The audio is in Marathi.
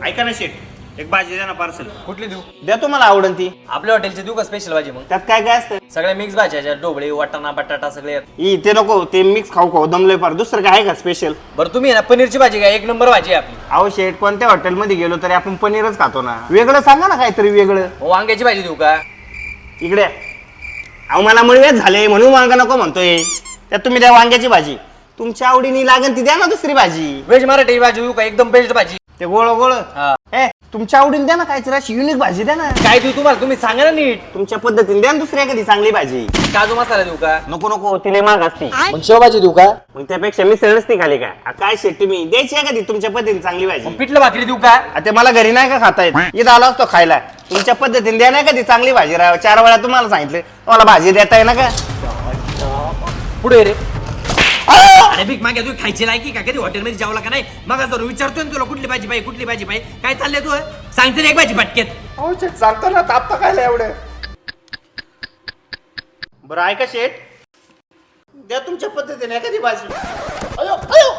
ऐका ना शेठ, एक भाजी द्या ना पार्सल. कुठली देऊ? द्या तुम्हाला आवडन ती. आपल्या हॉटेलची देऊ का स्पेशल भाजी मग? त्यात काय काय असतं? सगळ्या मिक्स भाज्या, ढोबळे, वाटाणा, बटाटा सगळे. ते नको, ते मिक्स खाऊ खाऊ दमलंय फार. दुसरं काय आहे का स्पेशल? बरं तुम्ही आहे ना पनीरची भाजी काय एक नंबर भाजी आहे आपली. अहो शेठ, कोणत्या हॉटेलमध्ये गेलो तरी आपण पनीरच खातो ना. वेगळं सांगा ना काहीतरी वेगळं. वांग्याची भाजी देऊ का? इकडे अहो, मला मुळवेच झाले म्हणून वांगा नको म्हणतोय. त्यात तुम्ही द्या वांग्याची भाजी. तुमच्या आवडीने लागेल ती द्या ना दुसरी भाजी. व्हेज मराठी भाजी देऊ का? एकदम बेस्ट भाजी. ते गोळ गोळ हा. तुमच्या आवडीने द्या ना काहीतरी अशी युनिक भाजी द्या ना. काय देऊ तुम्हाला? तुम्ही सांगा ना नीट. तुमच्या पद्धतीने द्या ना दुसरी एखादी चांगली भाजी. काजू मसाला देऊ का? नको नको, तिले महाग असते. मग शेवभाजी देऊ का? मग त्यापेक्षा मिसळ नसते खाली का? काय शेट, तुम्ही द्यायची एखादी तुमच्या पद्धतीने चांगली भाजी. मग पिठलं भाकरी देऊ का? ते मला घरी नाही का खाता येत. इथं आलो असतो खायला. तुमच्या पद्धतीने द्या नाही कधी चांगली भाजी राव. 4 वेळा तुम्हाला सांगितलं मला भाजी देता ना का? पुढे रे. अरे भीक मागे तू खायची लायकी का? कधी हॉटेलमध्ये जेवला का नाही? मग जरूर विचारतोय ना तुला कुठली भाजी पाहिजे, कुठली भाजी पाहिजे. काय चाललंय तू? सांगते ना एक भाजी पटकेत. हो शेट, सांगतो ना, तापता खायला एवढं. बरं ऐका शेठ, द्या तुमच्या पद्धतीने एखादी भाजी. अयो अयो